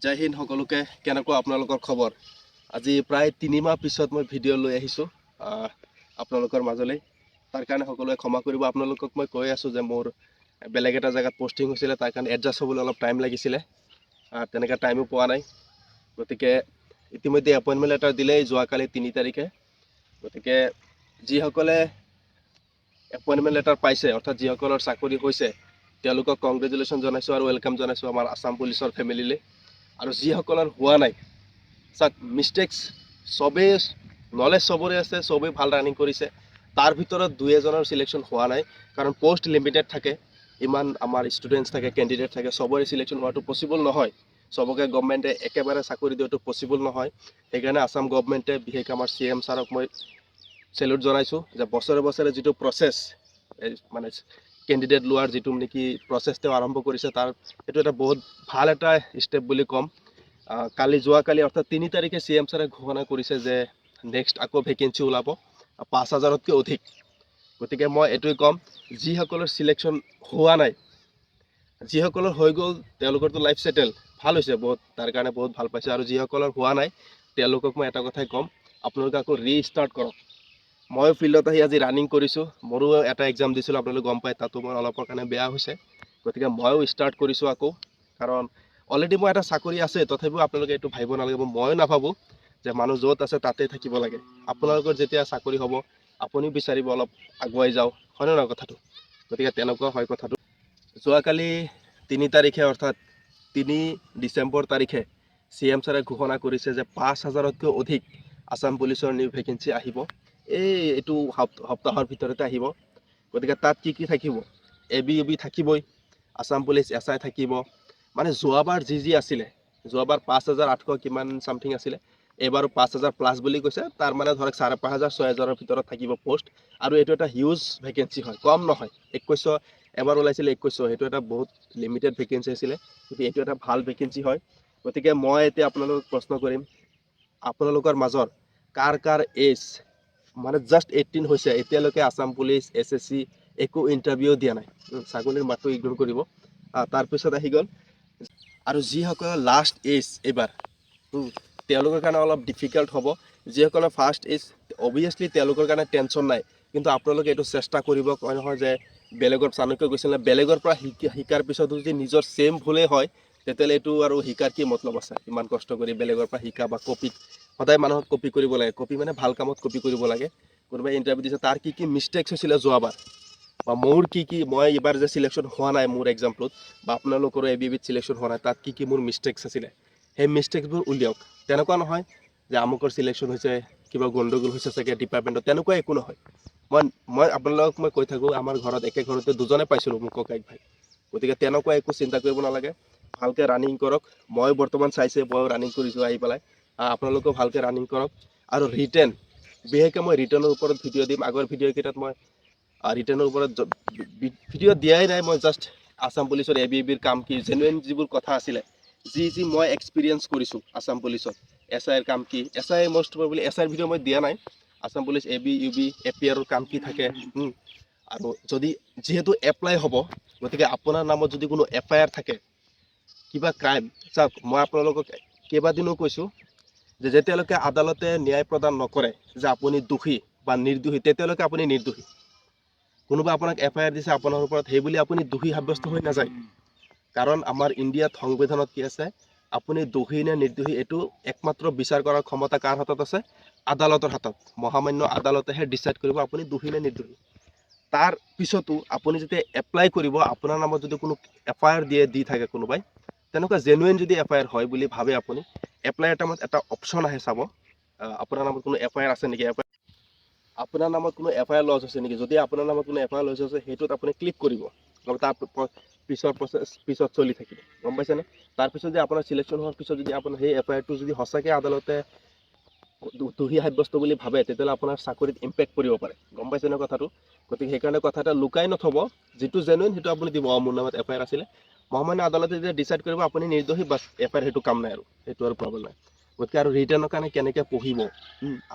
জয় হিন্দ সকলোকে। কেনেকুৱা আপোনালোকৰ খবৰ? আজি প্ৰায় 3 মাহ পিছত মই ভিডিঅ' লৈ আহিছোঁ আপোনালোকৰ মাজলৈ। তাৰ কাৰণে সকলোৱে ক্ষমা কৰিব। আপোনালোকক মই কৈ আছোঁ যে মোৰ বেলেগ এটা জেগাত পষ্টিং হৈছিলে, তাৰ কাৰণে এডজাষ্ট হ'বলৈ অলপ টাইম লাগিছিলে। তেনেকৈ টাইমো পোৱা নাই। গতিকে ইতিমধ্যে এপইণ্টমেণ্ট লেটাৰ দিলেই যোৱাকালি 3 তাৰিখে। গতিকে যিসকলে এপইণ্টমেণ্ট লেটাৰ পাইছে, অৰ্থাৎ যিসকলৰ চাকৰি হৈছে, তেওঁলোকক কংগ্ৰেচুলেশ্যন জনাইছোঁ আৰু ৱেলকাম জনাইছোঁ আমাৰ আছাম পুলিচৰ ফেমিলিলৈ। আৰু যিসকলৰ হোৱা নাই, চাওক মিষ্টেক্স চবেই, নলেজ চবৰে আছে, চবেই ভাল ৰানিং কৰিছে। তাৰ ভিতৰত 2-এজনৰ চিলেকশ্যন হোৱা নাই, কাৰণ পষ্ট লিমিটেড থাকে, ইমান আমাৰ ষ্টুডেণ্টছ থাকে, কেণ্ডিডেট থাকে, চবৰে চিলেকশ্যন হোৱাটো পচিবল নহয়। চবকে গভমেণ্টে একেবাৰে চাকৰি দিয়াটো পচিবল নহয়। সেইকাৰণে আছাম গভমেণ্টে, বিশেষকৈ আমাৰ CM ছাৰক মই চেলুট জনাইছোঁ যে বছৰে বছৰে যিটো প্ৰচেছ, মানে কেণ্ডিডেট লোৱাৰ যিটো নেকি প্ৰচেছ তেওঁ আৰম্ভ কৰিছে, এইটো এটা বহুত ভাল এটা ষ্টেপ বুলি ক'ম। যোৱাকালি অৰ্থাৎ 3 তাৰিখে CM ছাৰে ঘোষণা কৰিছে যে নেক্সট আকৌ ভেকেঞ্চি ওলাব 5,000তকৈ অধিক। গতিকে মই এইটোৱে ক'ম, যিসকলৰ চিলেকশ্যন হোৱা নাই, যিসকলৰ হৈ গ'ল তেওঁলোকৰতো লাইফ ছেটেল, ভাল হৈছে বহুত, তাৰ কাৰণে বহুত ভাল পাইছে। আৰু যিসকলৰ হোৱা নাই তেওঁলোকক মই এটা কথাই ক'ম, আপোনালোকে আকৌ ৰিষ্টাৰ্ট কৰক। মই ফিল্ডত আহি আজি ৰানিং কৰিছোঁ, মোৰো এটা এক্সাম দিছিলোঁ, আপোনালোকে গম পায়, তাতো মোৰ অলপৰ কাৰণে বেয়া হৈছে। গতিকে ময়ো ষ্টাৰ্ট কৰিছোঁ আকৌ, কাৰণ অলৰেডি মই এটা চাকৰি আছে, তথাপিও আপোনালোকে এইটো ভাবিব নালাগিব, ময়ো নাভাবোঁ যে মানুহ য'ত আছে তাতেই থাকিব লাগে। আপোনালোকৰ যেতিয়া চাকৰি হ'ব, আপুনিও বিচাৰিব অলপ আগুৱাই যাওক, হয়নে নহয় কথাটো? গতিকে তেনেকুৱা হয় কথাটো। যোৱাকালি 3 তাৰিখে অৰ্থাৎ 3 ডিচেম্বৰ তাৰিখে CM ছাৰে ঘোষণা কৰিছে যে 5,000তকৈ অধিক আছাম পুলিচৰ নিউ ভেকেঞ্চি আহিব। এইটো সপ্তাহৰ ভিতৰতে আহিব। গতিকে তাত কি কি থাকিব? ABUB থাকিবই, আছাম পুলিচ SI থাকিব। মানে যোৱাবাৰ যি আছিলে, যোৱাবাৰ 5,800 কিমান চামথিং আছিলে, এইবাৰো 5,000+ বুলি কৈছে। তাৰ মানে ধৰক 5,500-6,000ৰ ভিতৰত থাকিব পোষ্ট। আৰু এইটো এটা হিউজ ভেকেঞ্চি হয়, কম নহয়। 2100 এবাৰ ওলাইছিলে, 2100, সেইটো এটা বহুত লিমিটেড ভেকেঞ্চি আছিলে, কিন্তু এইটো এটা ভাল ভেকেঞ্চি হয়। গতিকে মই এতিয়া আপোনালোকক প্ৰশ্ন কৰিম, আপোনালোকৰ মাজৰ কাৰ কাৰ এজ মানে জাষ্ট 18 হৈছে, এতিয়ালৈকে আছাম পুলিচ SSC একো ইণ্টাৰভিউ দিয়া নাই? ছাগলীৰ মাতটো ইগনোৰ কৰিব। তাৰপিছত আহি গ'ল, আৰু যিসকলৰ লাষ্ট এজ এইবাৰ, তেওঁলোকৰ কাৰণে অলপ ডিফিকাল্ট হ'ব। যিসকলৰ ফাৰ্ষ্ট এজ, অভিয়াছলি তেওঁলোকৰ কাৰণে টেনশ্যন নাই, কিন্তু আপোনালোকে এইটো চেষ্টা কৰিব, কয় নহয় যে বেলেগৰ চাণক্য গৈছিলে, বেলেগৰ পৰা শিকাৰ পিছতো যদি নিজৰ ছেম ভুলেই হয়, তেতিয়াহ'লে এইটো আৰু শিকাৰ কি মতলব আছে? ইমান কষ্ট কৰি বেলেগৰ পৰা শিকা বা কপিত, সদায় মানুহক কপি কৰিব লাগে। কপি মানে ভাল কামত কপি কৰিব লাগে। কোনোবাই ইণ্টাৰভিউ দিছে, তাৰ কি মিষ্টেক্স হৈছিলে যোৱাবাৰ, বা মোৰ মই এইবাৰ যে চিলেকশ্যন হোৱা নাই মোৰ এক্সামটোত, বা আপোনালোকৰো ABUBত চিলেকশ্যন হোৱা নাই, তাত কি মোৰ মিষ্টেক্স আছিলে, সেই মিষ্টেক্সবোৰ উলিয়াওক। তেনেকুৱা নহয় যে আমুকৰ চিলেকশ্যন হৈছে, কিবা গণ্ডগোল হৈছে চাগে ডিপাৰ্টমেণ্টত, তেনেকুৱা একো নহয়। মই আপোনালোকক কৈ থাকোঁ, আমাৰ ঘৰত একে ঘৰতে দুজনে পাইছিলোঁ, মোৰ ককাইক ভাই। গতিকে তেনেকুৱা একো চিন্তা কৰিব নালাগে, ভালকৈ ৰানিং কৰক। মই বৰ্তমান ময়ো ৰানিং কৰিছোঁ আহি পেলাই। আপোনালোকেও ভালকৈ ৰানিং কৰক। আৰু ৰিটেন, বিশেষকৈ মই ৰিটেনৰ ওপৰত ভিডিঅ' দিম। আগৰ ভিডিঅ'কেইটাত মই ৰিটেনৰ ওপৰত ভিডিঅ' দিয়াই নাই, মই জাষ্ট আছাম পুলিচৰ ABUBৰ কাম কি, জেনুইন যিবোৰ কথা আছিলে, যি মই এক্সপিৰিয়েঞ্চ কৰিছোঁ আছাম পুলিচত, SIৰ কাম কি, SI মষ্ট প্ৰবেবলি SIৰ ভিডিঅ' মই দিয়া নাই। আছাম পুলিচ ABUB APRৰ কাম কি থাকে, আৰু যিহেতু এপ্লাই হ'ব, গতিকে আপোনাৰ নামত যদি কোনো FIR থাকে, কিবা ক্ৰাইম, চাওক মই আপোনালোকক কেইবাদিনো কৈছোঁ যে যেতিয়ালৈকে আদালতে ন্যায় প্ৰদান নকৰে যে আপুনি দোষী বা নিৰ্দোষী, তেতিয়ালৈকে আপুনি নিৰ্দোষী। কোনোবা আপোনাক FIR দিছে আপোনাৰ ওপৰত, সেই বুলি আপুনি দোষী সাব্যস্ত হৈ নাযায়। কাৰণ আমাৰ ইণ্ডিয়াত সংবিধানত কি আছে, আপুনি দোষী নে নিৰ্দোষী এইটো একমাত্ৰ বিচাৰ কৰাৰ ক্ষমতা কাৰ হাতত আছে? আদালতৰ হাতত। মহামান্য আদালতেহে ডিচাইড কৰিব আপুনি দোষী নে নিৰ্দোষী। তাৰ পিছতো আপুনি যেতিয়া এপ্লাই কৰিব, আপোনাৰ নামত যদি কোনো FIR দি থাকে কোনোবাই, তেনেকুৱা জেনুইন যদি FIR হয় বুলি ভাবে আপুনি, এপ্লাইৰ টাইমত এটা অপশ্যন আহে, চাব আপোনাৰ নামত কোনো FIR আছে নেকি, আপোনাৰ নামত কোনো FIR লজ হৈছে নেকি। যদি আপোনাৰ নামত কোনো FIR লজ হৈছে, সেইটোত আপুনি ক্লিক কৰিব, তাৰ পিছত চলি থাকিব, গম পাইছেনে? তাৰপিছত যে আপোনাৰ চিলেকশ্যন হোৱাৰ পিছত যদি আপোনাৰ সেই FIRটো যদি সঁচাকৈ আদালতে দোষী সাব্যস্ত বুলি ভাবে, তেতিয়াহ'লে আপোনাৰ চাকৰিত ইম্পেক্ট পৰিব পাৰে, গম পাইছেনে কথাটো? গতিকে সেইকাৰণে কথা এটা লুকাই নথ'ব, যিটো জেনুইন সেইটো আপুনি দিব। মোৰ নামত FIR আছিলে, মহামান্য আদালতে যেতিয়া ডিচাইড কৰিব আপুনি নিৰ্দোষী, বাছ FIR, সেইটো কাম নাই আৰু, সেইটো আৰু প্ৰব্লেম নাই। গতিকে আৰু ৰিটাৰ্ণৰ কাৰণে কেনেকৈ পঢ়িব,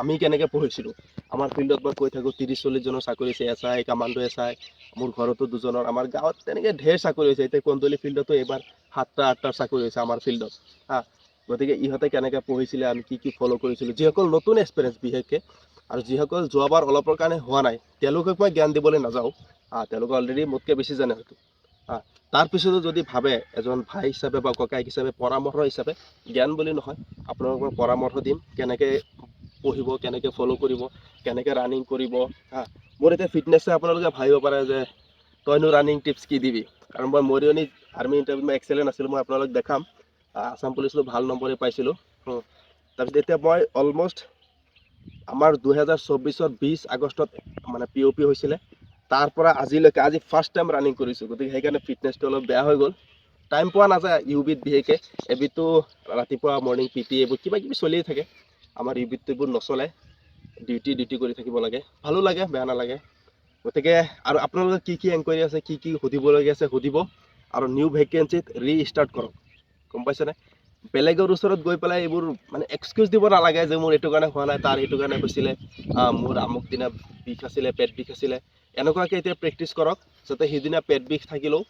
আমি কেনেকৈ পঢ়িছিলোঁ, আমাৰ ফিল্ডত মই কৈ থাকোঁ 30-40 জনৰ চাকৰি হৈছে, SI, কামাণ্ডো SI, মোৰ ঘৰতো 2জনৰ, আমাৰ গাঁৱত তেনেকৈ ঢেৰ চাকৰি হৈছে। এতিয়া কন্দলি ফিল্ডতো এইবাৰ 7টা 8টাৰ চাকৰি হৈছে আমাৰ ফিল্ডত হা। গতিকে ইহঁতে কেনেকৈ পঢ়িছিলে, আমি কি ফ'ল' কৰিছিলোঁ, যিসকল নতুন এক্সপিৰিয়েঞ্চ বিশেষকৈ, আৰু যিসকল যোৱাবাৰ অলপৰ কাৰণে হোৱা নাই তেওঁলোকক মই জ্ঞান দিবলৈ নাযাওঁ। তেওঁলোকে অলৰেডি মোতকৈ বেছি জানে হয়তো। তাৰপিছতো যদি ভাবে এজন ভাই হিচাপে বা ককাইক হিচাপে, পৰামৰ্শ হিচাপে, জ্ঞান বুলি নহয়, আপোনালোকৰ পৰামৰ্শ দিম কেনেকৈ পঢ়িব, কেনেকৈ ফ'ল' কৰিব, কেনেকৈ ৰানিং কৰিব হা। মোৰ এতিয়া ফিটনেছে আপোনালোকে ভাবিব পাৰে যে তইনো ৰানিং টিপছ কি দিবি, কাৰণ মই মৰিয়নি আৰ্মি ইণ্টাৰভিউত মই এক্সেলেণ্ট আছিলোঁ, মই আপোনালোক দেখাম। আছাম পুলিচতো ভাল নম্বৰে পাইছিলোঁ। তাৰপিছত এতিয়া মই অলমষ্ট আমাৰ 2024 20 আগষ্টত মানে POP হৈছিলে, তাৰ পৰা আজিলৈকে আজি ফাৰ্ষ্ট টাইম ৰানিং কৰিছোঁ। গতিকে সেইকাৰণে ফিটনেছটো অলপ বেয়া হৈ গ'ল, টাইম পোৱা নাযায়। UBত বিশেষকৈ এবিটো ৰাতিপুৱা মৰ্ণিং PT এইবোৰ কিবা কিবি চলিয়ে থাকে, আমাৰ UBতটো এইবোৰ নচলে, ডিউটি কৰি থাকিব লাগে, ভালো লাগে বেয়া নালাগে। গতিকে আৰু আপোনালোকে কি এনকুৱাৰী আছে, কি সুধিবলগীয়া আছে সুধিব, আৰু নিউ ভেকেঞ্চিত ৰিষ্টাৰ্ট কৰক, গম পাইছেনে? বেলেগৰ ওচৰত গৈ পেলাই এইবোৰ মানে এক্সকিউজ দিব নালাগে যে মোৰ এইটো কাৰণে হোৱা নাই, তাৰ এইটো কাৰণে হৈছিলে, মোৰ আমুক দিনা বিষ আছিলে, পেট বিষ আছিলে। এনেকুৱাকৈ এতিয়া প্ৰেক্টিচ কৰক যাতে সিদিনা পেট বিষ থাকিলেও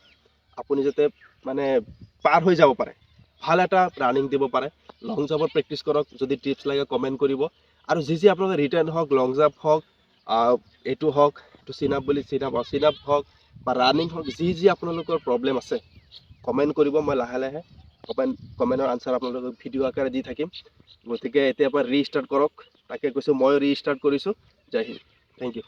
আপুনি যাতে মানে পাৰ হৈ যাব পাৰে, ভাল এটা ৰানিং দিব পাৰে। লং জাম্পত প্ৰেক্টিচ কৰক, যদি টিপছ লাগে কমেণ্ট কৰিব। আৰু যি আপোনালোকে ৰিটাৰ্ণ হওক, লং জাম্প হওক, এইটো হওক, এইটো চিনাপ বুলি চিনাপ হওক বা ৰানিং হওক, যি আপোনালোকৰ প্ৰব্লেম আছে কমেণ্ট কৰিব। মই লাহে লাহে কমেণ্টৰ আনচাৰ আপোনালোকক ভিডিঅ' আকাৰে দি থাকিম। গতিকে এতিয়াৰ পৰা ৰিষ্টাৰ্ট কৰক, তাকে কৈছোঁ, মই ৰিষ্টাৰ্ট কৰিছোঁ। জয় হিন্দ, থেংক ইউ।